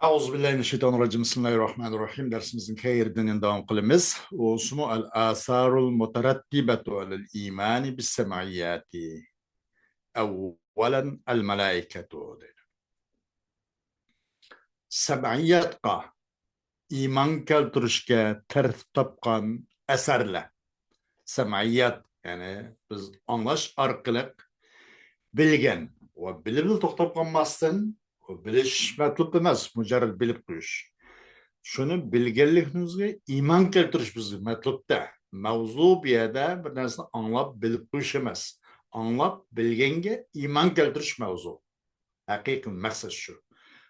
Euzubillahimineşşeytanirracim. Bismillahirrahmanirrahim. Dersimizin kayırından devam kılımız. Osmu el-asarul mutarattibetu alel imani bis semaiyati. Evvelen el-melaiketu. Semaiyatqa iman keltirishga tertib topgan eserler. Semaiyat yani biz anlaş arkalık bilgen ve bilib to'xtab qolmasdan bilish matlub emas, mujarrad bilib qo'yish. Şunu bilgenliğinizge iman keltirish bizga matlubda. Mavzu bir yerde bir narsani anlab bilib qo'yish emas. Anlab bilgenge iman keltirish mavzu. Haqiqiy maqsad shu.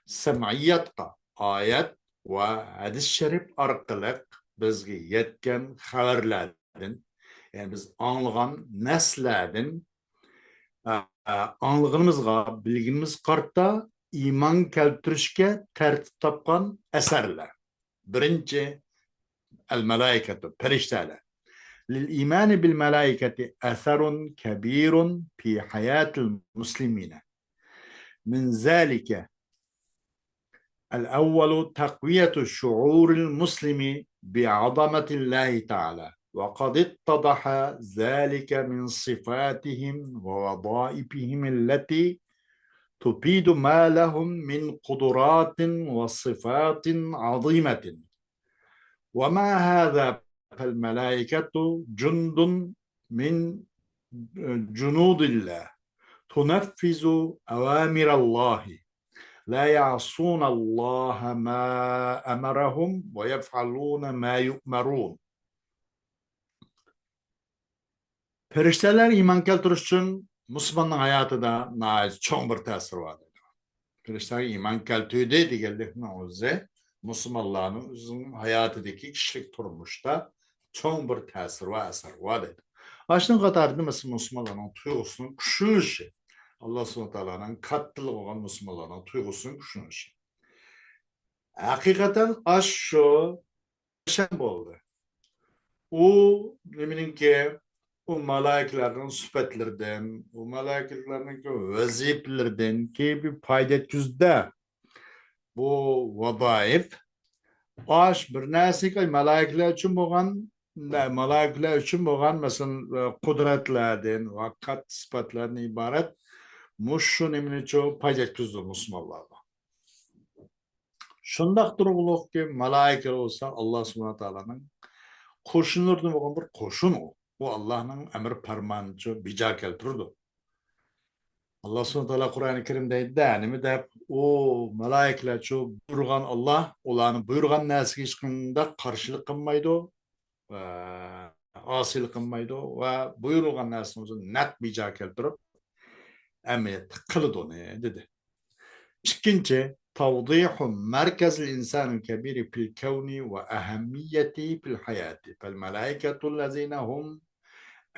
Sam'iyatqa oyat va hadis sharif orqali bizga yetgan xabarlardan, yani biz anglagan narsalardan anlig'imizga, bilgimiz qarta iman keltirishga tartib topgan asarlar. Birinchi el-melaiketu, perişteler. Lil-iman bil-melaiketi eserun kebirun fi hayatil muslimine. Min zalike el-evvelu takviyetu şuuril muslimi bi'azametillahi Teala. وقد اتضح ذلك من صفاتهم ووظائفهم التي تفيد ما لهم من قدرات وصفات عظيمة. وما هذا فالملائكة جند من جنود الله تنفذ أوامر الله لا يعصون الله ما أمرهم ويفعلون ما يؤمرون. Perişteler iman keltirish uchun Müslümanın hayatida nayet çoğun bir ta'sir var. Perişteler iman keltirdi deganlikni o'zi Müslümanların o'zining hayotidagi kişilik turmuşda çoğun bir ta'sir va asar var dedi. Aşın qatarida mesela Müslümanların tuyg'usining kuchlishi, Allah subhanahu wa ta'alaning kattılığı olan Müslümanların tuyg'usining kuchlishi. Hakikaten aş şu şey oldu. O neminki o malaikelerin sıfatlarından, o malaikelerin vazifelerden ki bir payda yüzde bu vazaif aş bir nesik malaikeler için boğan mesela kudretlerden, vakat sıfatlardan ibaret muşşun emini çoğu payda yüzde Müslümanlarda. Şundak duruluk ki malaikeler olsa Allah subhanahu ta'ala'nın koşunurdu boğan bir koşun o. Bu Allah'ın emir parmağını bica keltirdi. Allah subhanahu teala Kur'an-ı Kerim'de denimi de o melaikeler çok buyurgan Allah, olanı buyurgan nasiga hiçbirinde karşılık kılmaydı, asilik kılmaydı ve buyurgan nasini net bica keltirip emniyet kılıdı onu dedi. İkinci, tavdihu merkezil insanın kebiri fil kevni ve ehemmiyeti fil hayati. Fel melaiketul lezine hum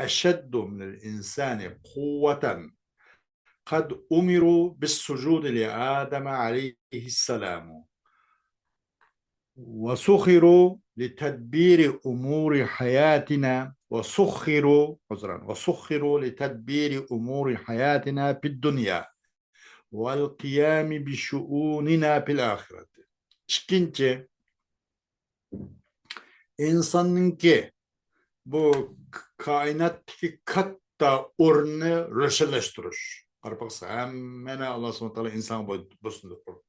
أشد من الإنسان قوة قد أمروا بالسجود لآدم عليه السلام وسخروا لتدبير أمور حياتنا وسخروا لتدبير أمور حياتنا في الدنيا والقيام بشؤوننا في الآخرة. İkinci, insanınki bu kainattaki katta orunu röşeleştiriş. Arpaksa hemen Allah subhanahu wa ta'ala insan boyutunda kurdu.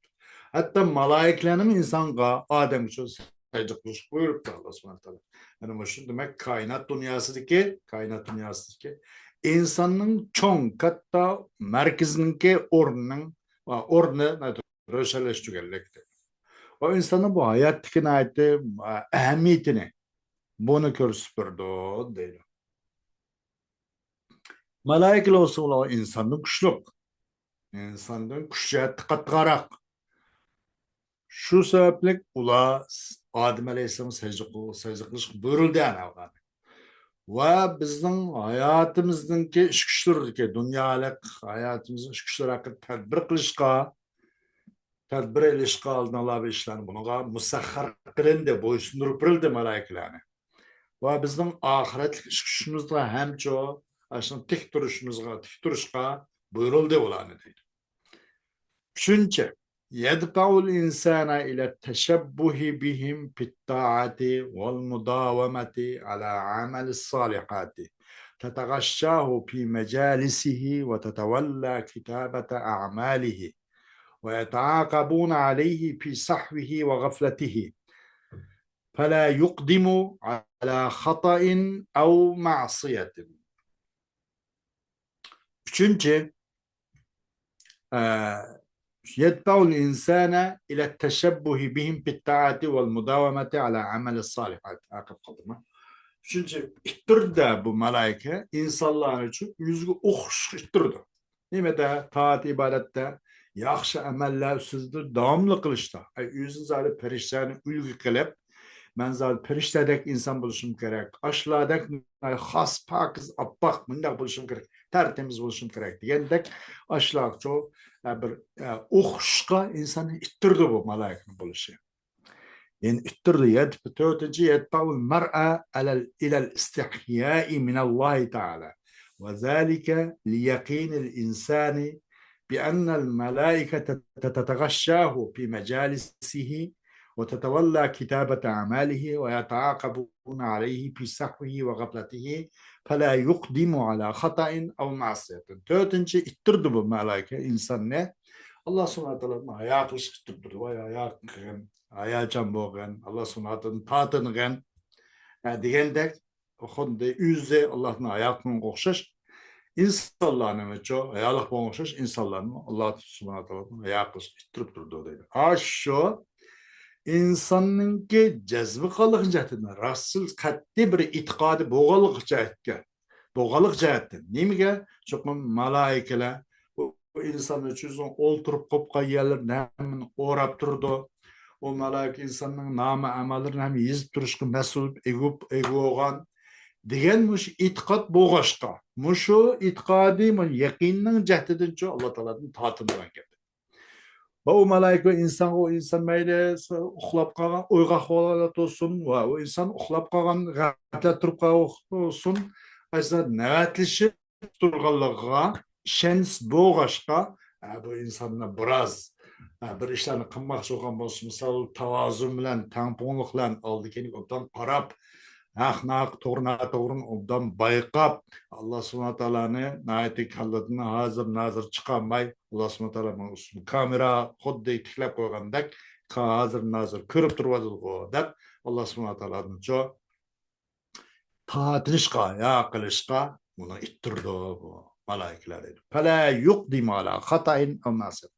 Hatta malaikelerin insanga Adem için secde kılış buyurup da Allah subhanahu wa ta'ala. Yani şu demek kainat dünyasındaki insanın çoğun katta merkezindeki orunun röşeleştirilmekte. O insanın bu hayattaki ait ehemmiyetini bunu gösterdi dedi. Malaikeler olsa insanın güçlük. İnsanın güçlüğe tıkatkarak. Şu sebeple ula Adem Aleyhisselam secde kılış buyuruldu yani. Ve bizim hayatımızdaki iş güçlerdeki dünyalık hayatımızın iş güçleri hakkında tedbir kılışka, tedbir ilişki aldığına Allah bir işlerini buna musahhar kılındı, boysundurup kılındı malaikelerine. Ve bizim ahiretlik iş güçümüzde hem çoğu aslında tik duruşqa buyuruldu olanı deydi. Üçüncü, يدفع الإنسان إلى التشبه بهم في الطاعة والمداومة على عمل الصالحات تتغشاه في مجالسه وتتولى كتابة أعماله ويتعاقبون عليه في سحوه وغفلته فلا يقدم على خطأ أو معصية. Üçüncü, يدفع الإنسان إلى التشبه بهم بالطاعة والمداومة على عمل الصالحات. Akıl kaldırma. Üçüncü, ittirdi bu malaike insanların için yüzü okuş ittirdi. Nimede taat ibadette yaxşı ameller üstüdür devamlı kılışta. Yüzün zalim perişanı ülgü kılıp ben zalim periştedek insan buluşum gerek. Aşıladek has pakiz abbak mındak buluşum gerek. Tertemiz buluşum gerek. Diyendek aşıladık çoğu bir okuşka insanı ittirdi bu malaikenin buluşu. يعني الترضية تجي يدفع المرأة إلى الاستحياء من الله تعالى وذلك ليقين الإنسان بأن الملائكة تتغشاه في مجالسه وتتولى كتابة أعماله ويتعاقبون عليه في سهوه وغفلته فلا يقدم على خطأ أو معصية. Dördüncü ittirdi bu malaike insanı. Allah subhanahu taala ayağı kılıştırdı ve ayağı kıran, ayağı can boğan, Allah subhanahu taala tatınıgan, diyendek onda yüzde Allah'ın ayağının okşaş, insanların ve çoğu ayağlık boğuşmuş insanların Allah subhanahu taala ayağı kılıştırıp durdu dedi. Aşo insanın ki cezbi kalık cihetinden, rassız katli bir itikadı boğalık cihetken, boğalık cihetten. Niye? Çünkü malaikeler bu insan için olturup kopka yerler hemen orap durdu. O malaike insanın namı amallarını hem yazıp duruşku mesul ego olan degan mush itiqod boğaşqa. Mushu itiqodi yaqinning cihetinden Allah Teala'nın tatınıgan gap. O malaika insan o insan mayli uxlab qolgan o'yga holat olsun va o insan uxlab qolgan g'aflat turib olsun aysa navatlishib turganligiga ishonch bo'g'ashqa bu insonni biroz bir ishlarni qilmoqchi bo'lgan bo'lsa misol tavozu bilan tangpungliq bilan oldiga obdan qarab haq to'g'rini obdan bayqab Allah subhanahu taoloni nayati kalladini hozir nazir chiqolmay Allah subhanahu taolo kamera xuddi tiklab qo'ygandek hozir nazir ko'rib turibdi deb Allah subhanahu taoloni tatilishqa ya qilishqa buni ittirdi bu malaikalar edi. Fala yuqdimu ala xata'in aw ma'siyat.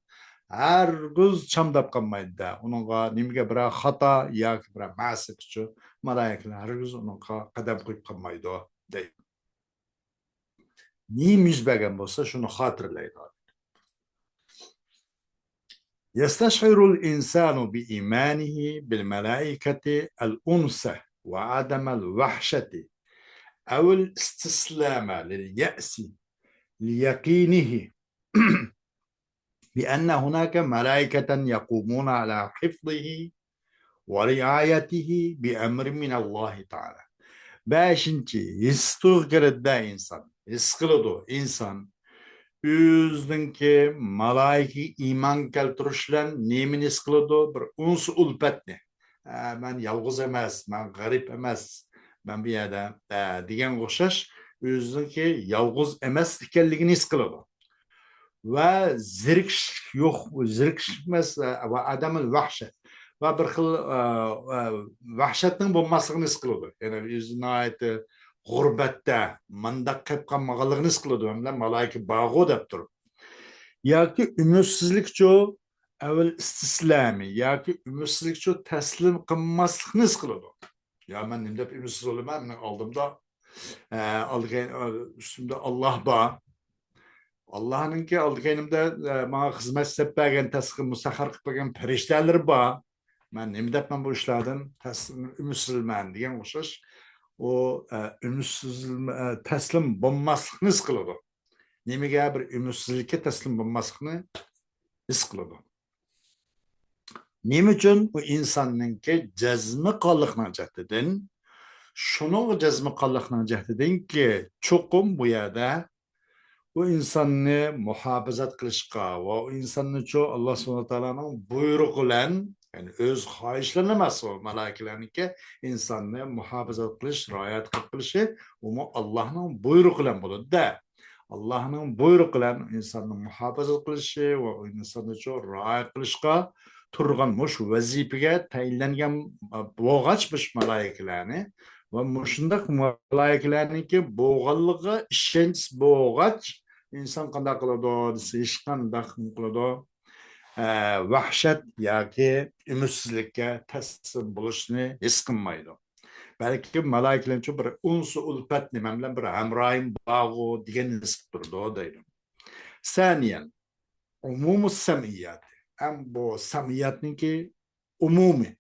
Her göz çamdap kalmaydı. Onunla nimge bir hata ya ki bir ma'siyat için malaikalar her göz onunla kadem koyup kalmaydı deyip. Neyim yüzbegen olsa şunu hatırlayın. يستشعر الإنسان بإيمانه بالملائكة الأنثى وعدم الوحشة أو الاستسلام لليأس ليقينه بأن هناك ملائكة يقومون على حفظه ورعايته بأمر من الله تعالى. Beşinci, istiğfirde insan, iskılıdı insan, yüzdünki malaiki iman keltirişlen nemin iskılıdı bir uns ulpetni. Ben yalğız emas, ben garip emas, ben bir yerde diyen koşaş, yüzdünki yalğız emas ikenligini iskılıdı. Ve zirkiş yok, zirkişmez ve adamın vahşet. Ve bir xil vahşetinin bulmasını iskılıdı. Yani yüzüne ait gurbette, mandak kayıp kalmağalığını iskılıdı. Hem de malaiki bağı deyip durup. Ya ki ümitsizlik çoğu evvel istislami, ya ki ümitsizlik çoğu teslim kılmasını iskılıdı. Ya ben nimde ümitsiz olayım, ben aldığımda üstümde Allah bağ. Allah'ın ki aldıklarımda bana hizmet sepbergen tasgı musahhar kıpırgen perişteler ba. Ben nimdet ben bu işlerden ümitsizilmen diyen uçuş. O teslim bulmasını iskılıdı. Nimege bir ümitsizlikle teslim bulmasını iskılıdı. Nim için bu insanın ki cezmi kallıkna cehdedin. Şunu cezmi kallıkna cehdedin ki çokum bu yerde u insonni muhofazat qilishga va u insonni cho Alloh subhanahu va taoloning buyrug'i bilan, ya'ni o'z xohishlari emas, u malaikalarniki insonni muhofazat qilish, rioya qilishi, u Allohning buyrug'i bilan bo'ladi-da. Allohning buyrug'i bilan insonni muhofazat qilishi va u insonni cho rioya qilishga turgan mush vazifaga tayinlangan bo'lg'ach mush malaikalarni va mushundaq malaikalarniki bo'lganligi ishonch bo'lg'ach inson qanday qiladi desa hech qanday qiladi vahshat yoki umidsizlikka taslim bo'lishni his qilmaydi. Balki malaikalarcha bir unsu ulfat nima bilan bir hamrohim bog'u degan his turdi deydi. Saniyan umumus samiyat. Ham bu samiyatniki umumi.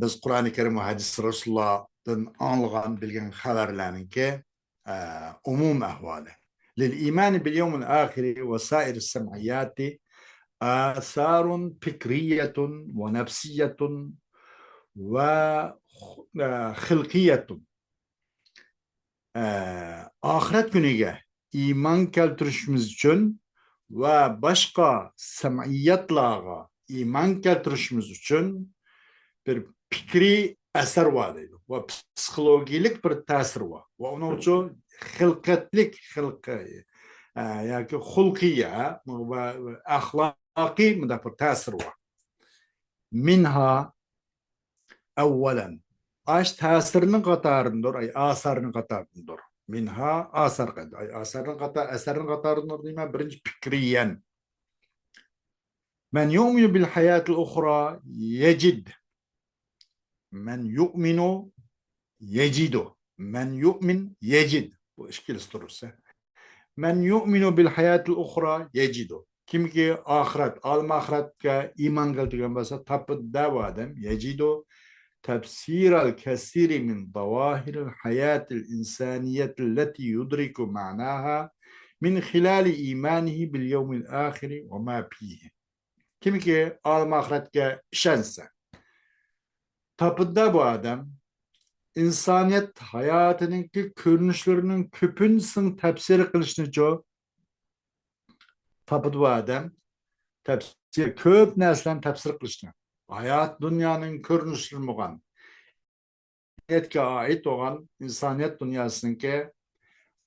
Biz Qur'oni Karim va hadis Rasulullohdan anlagan bilgan xabarlarniki umum ahvoli. للإيمان باليوم الآخر وسائر السمعيات آثار فكرية ونفسية وخلقية. آخرت günüge iman keltirishimiz uchun va boshqa sam'iyatlarga iman keltirishimiz uchun bir fikriy asar var deydi. Va psixologik bir ta'sir var. Va onun uchun xilqatlik yoki xulqiya va axloqiy bir ta'sir var. Minha avvalan aş ta'sirinin qatarındır, ay asarının qatarındır. Minha asar qatar, ay asarının qatarındır deyman birinci fikriyen. Men yu'minu bil hayatil ukhra yecid. Men yu'minu yecidu. Men yu'min yecid. Bu işkilisi durursa. Men yu'minu bil hayatil ukhra yecidu. Kimki ahiret, al-ahiretga iman keltirgan bo'lsa, topib davodam yecidu تفسير الكثير من ظواهر الحياة الإنسانية التي يدرك معناها من خلال إيمانه باليوم الآخر وما فيه. Kimki al-ahiretga işense, tapıda bu adam insaniyet hayatınınki görünüşlerinin köpünsün tefsir kılışını çok tapıda bu adam tefsir köp neslen tefsir kılışını. Hayat dünyanın görünüşleri olan, insaniyetke ait olan insaniyet dünyasındaki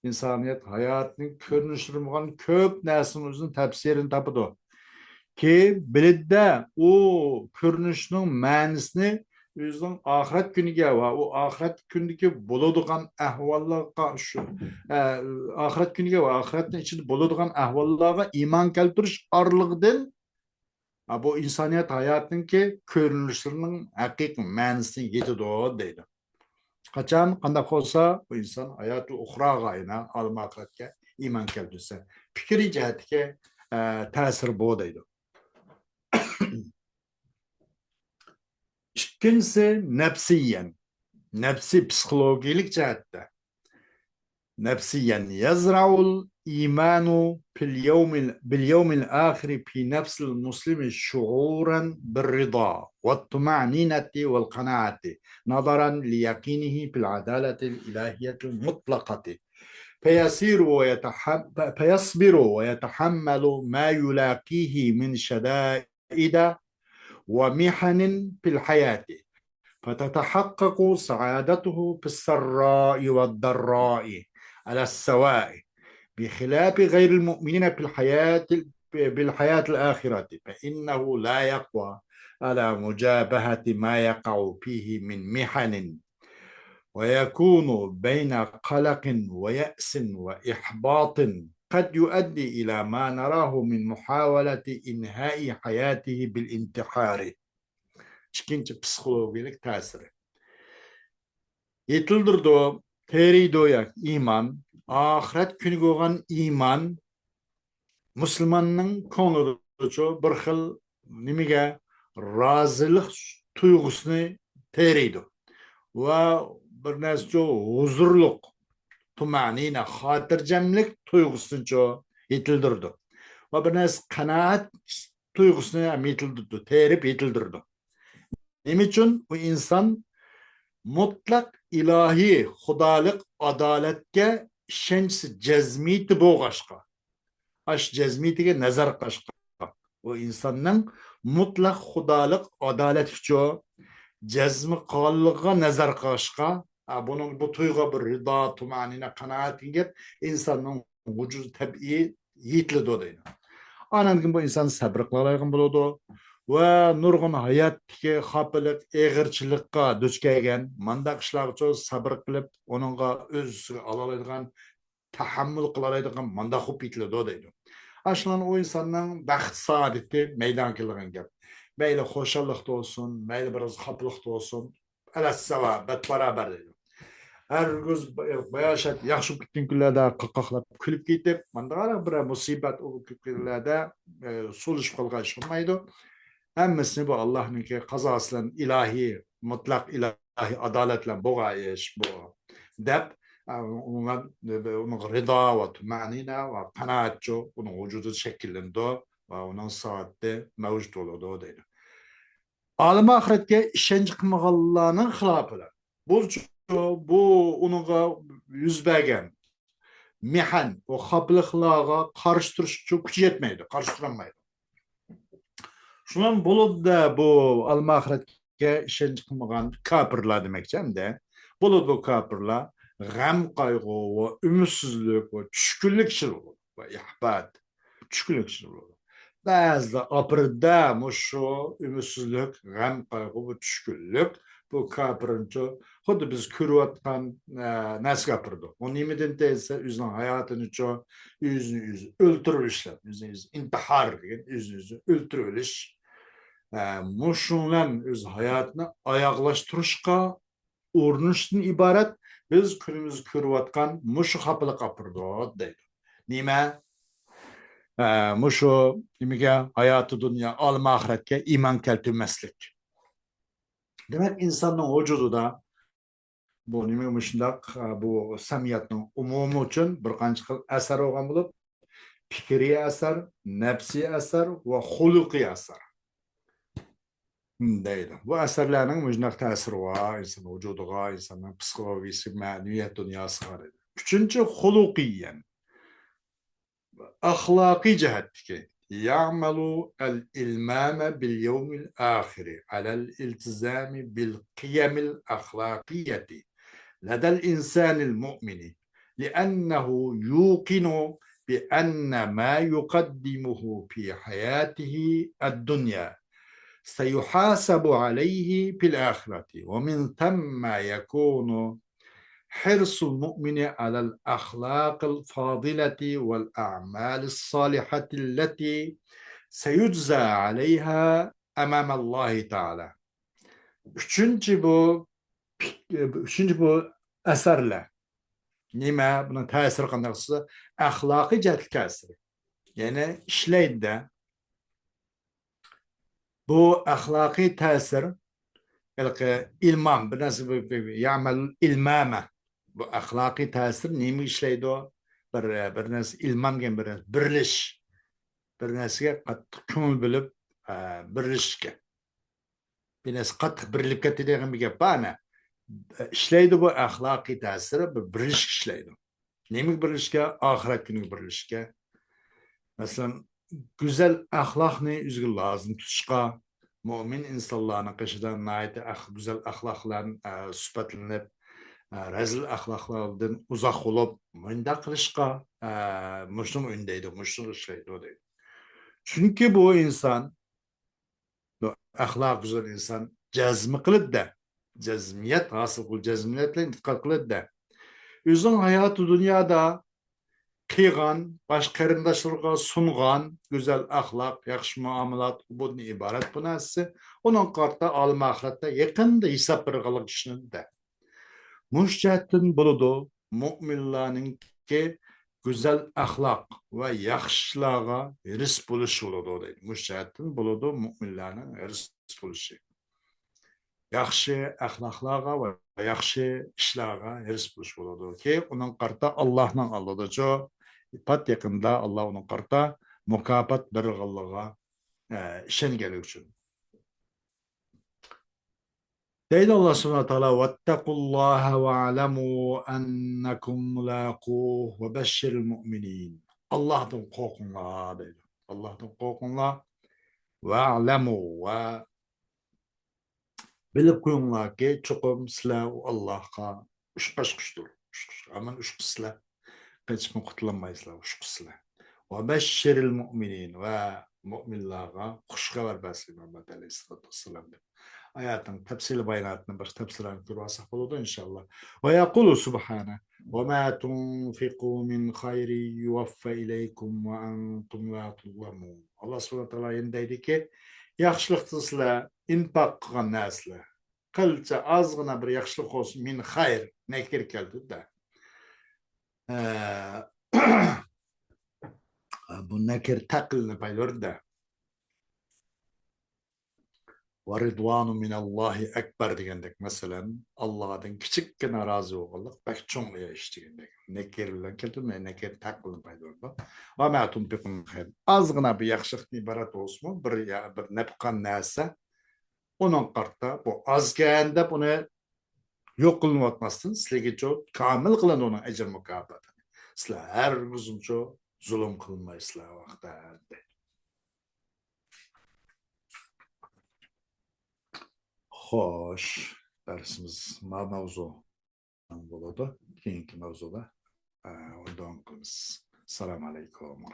insaniyet hayatının görünüşleri olan köp neslimizin tefsirini tapıdı. Ki bilidde o görünüşünün manisini özünün ahiret günüge ve o ahiret günüge buluduğun ahvallarga şu ahiret günüge ve ahiretin içinde buluduğun ahvallarga iman keltiriş arlığıdan bu insaniyet hayatınki görünüşlerinin hakik manisini yetidi deydi. Kaçan qanday olsa bu insan hayatı uxraga ina al-ahiretga iman keltirse fikri jihatga ta'sir bu deydi. İkincisi nefsiyen. Nefsi psikolojik cihatte. Nefsiyen yazra'ul imanu باليوم الآخر في نفس المسلم شعورا بالرضا والطمأنينة والقناعة نظرا ليقينه بالعدالة الإلهية المطلقة فيصبر ويتحمل ما يلاقيه من شدائد ومحن في الحياة فتتحقق سعادته في السراء والضراء على السواء بخلاف غير المؤمنين بالحياة الآخرة فإنه لا يقوى على مجابهة ما يقع فيه من محن ويكون بين قلق ويأس وإحباط قد يؤدي إلى ما نراه من محاولة إنهاء حياته بالانتحار. İkinci psikolojik tesiri. Yetildirdi, teriydi iman, ahiret günü olan iman, Müslümanın konuduğu bir xil nimige razılık tuygusunu teriydi. Ve bir nesce huzurluk, tumanine, hatırcemlik tuygusunu yetildirdi. Ve bir nesce kanaat tuygusunu yetildirdi, terip yetildirdi. Nim için bu insan mutlak ilahi, xudolik adolatga ishonchsi jazmiyati bo'lg'ashqa, ash jazmiyatiga nazar qilishqa, u insonning mutlaq xudolik adolat uchun jazmi qonligiga nazar qilishqa, bunun bu tuyg'u bir rido, tumanina, qanoat kelib insonning vujudi tabiiy yetiladi deydi. Anan keyin bu inson sabr qiladigan bo'ladi va nurg'un hayotdagi xafalik, eg'irchilikqa duch kelgan mandaq ishlar uchun sabr qilib, uningga o'z ola oladigan, tahammül qila oladigan mandaq bo'lib yetiladi deydi. Aşılan o insanın baxt saadeti meydan kelgan gap. Mayli xo'shallikda olsun, mayli biraz xafalikda olsun, alassava bat barabar deydi. Her gün bayashat yaxshi ketgan kunlarda qaqoqlab kulib ketib, mandaqara bir musibat o kunlarda so'lishib qolgan ish bo'lmaydi. Hammasini bu Allohning qazosi bilan ilahiy, mutlaq ilahiy adolat bilan bo'lgan ish bu deb onun rıda ve tumanina ve kanaatçı onun vücudu şekillende ve onun saatte mevcut olduğu deydi. Alim ahiretke işenci kılmağallarının hilafılar. Bu onunla yüz bergen mihan o xaplıqlarga karşı duruş çok gücü yetmeydi, karşı duramaydı. Şundan bulup da bu alim ahiretke işenci kılmağan kapırlar demekçi hem de bulup bu kapırlar gam kaygı ve ümitsizlik ve düşkünlükçil olur. Ve ihbat, düşkünlükçil olur. Bazı apırda muşu ümitsizlik, gam kaygı ve düşkünlük bu kapırınca hudu biz kürüvatkan nasıl kapırdı. O nimeden değilse yüzünün hayatını çok yüzünü öldürülüşler, yüzünü intihar diyen yüzünü öldürülüş. Muşunlan yüz hayatını ayaklaştırışka uğrunuştan ibaret biz günümüz körüvatkan muşu xapılı kapırdı deydi. Nime? Muşu nimege hayatı dünya alim ahiretke iman keltirmeslik. Demek insanın vücudu da bu nime mışındak bu samiyatın umumu için bir qancha eser olgan bulup fikri eser, nefsi eser ve huluki eser. Deydi. Bu eserlerin müjnak tesiri var, insanın vücuduga, insanın psikolojisi, maneviyat dünyası var. Üçüncü, hulukiyen, ahlaki cihetteki, ya'malu el-ilmame bil-yevmil ahiri, alel-iltizami bil-qiyamil ahlakiyeti, ledel insanil mu'mini, li'ennehu yuqinu bi'enne ma yukaddimuhu fi hayatihi ad-dünya سيحاسب عليه في الآخرة ومن ثم يكون حرص المؤمن على الأخلاق الفاضلة والأعمال الصالحة التي سيجزى عليها أمام الله تعالى. Üçüncü bu eserle nime bunun tesiri qandaqsı ahlaki cəhət tesiri. Yani işleydi de bu ahlaki tesir ilmam, ya'mel ilmame. Bu ahlaki tesir neymi işleydi o? Bir nesi ilmam gen birliş. Bir nesiga qattiq ko'ngil bilib birlashishga. Bir nesi qattiq birlik ketadigan bir gap bana. İşleydi bu ahlaki tesiri bir birlish işleydi. Neymi birlashga? Ahiret günü birlashga. Mesela güzel ahlakını üzgün lazım tutuşka. Mümin insanların kışıdan naiti güzel ahlakların süpetlenip rezil ahlaklardan uzak olup münde kılışka müşnüm öndeydi, müşnüm işleydi o değil. Çünkü bu insan, bu ahlak güzel insan cezmi kılıp da, cezmiyet hasıl kıl, cezmiyetle intikal kılıp da, yüzün hayatı dünyada kıygan, baş qarindaşlarga sungan, güzel ahlak, yaxşı muamalat, bunun ibaret bu narsa. Onun qarta alim ahiretde yakında hesap berganlik işinin de. Müşcehtin buludu, müminlerin ki güzel ahlak ve yaxşılağa eris buluş buludu deydi. Müşcehtin buludu, müminlerin eris buluşu. Yaxşı ahlaklarga ve yaxşı işlerga eris buluş buludu ki onun qarta Allah'ın aldığı pat yakında Allah onun qarta mukafat berganligiga ishonganligi uchun. Deydi Allah subhanahu wa ta'ala vettekullaha ve alemu ennekum mulaquh ve beşşiril mu'minin. Allah'tan korkunlar deydi. Allah'tan korkunlar ve alemu ve bilip koyunlar ki çokum sizler Allah'a uçquşdur. Aman uçqusizlar. Kaçma qutlanmaysizlar uçqusizlar. Ve beşşiril mu'minin ve müminlerge xush xabar bersin Muhammed Aleyhisselatü Vesselam. Hayatın tefsili bayinatının bir tefsirini kurvasak olur inşallah. Ve yakulu subhane ve ma tunfiqu min hayri yuvaffa ileykum ve entum la tuzlamun. Allah subhanahu wa ta'ala deydi ki yaxşılık sizler infak qilgan narsalar qilcha ozgina bir yaxshilik olsun min hayr nekir keldi de. Bu nekir taqilni paylar da. Ve ridvanu minallahi ekber degandek mesela Allah'tan küçükken razı olmak pek çok iş degandek. Nekir bilen keltme nekir takılın paydoda. Ve ma tunfiqun hayr. Azgına bir yaxşılık ibaret olsun bir nepkan nasa onun qarta bu azganda bunu yok kılınıp atmasın. Sizlerge çok kamil kılan onun ecir mukafatı. Sizler her gün çok zulüm kılınmaysızlar vaqtda. Xoş, dersimiz mavzu bo'ladi. Keyingi mavzuda undan qilamiz. Assalomu alaykum.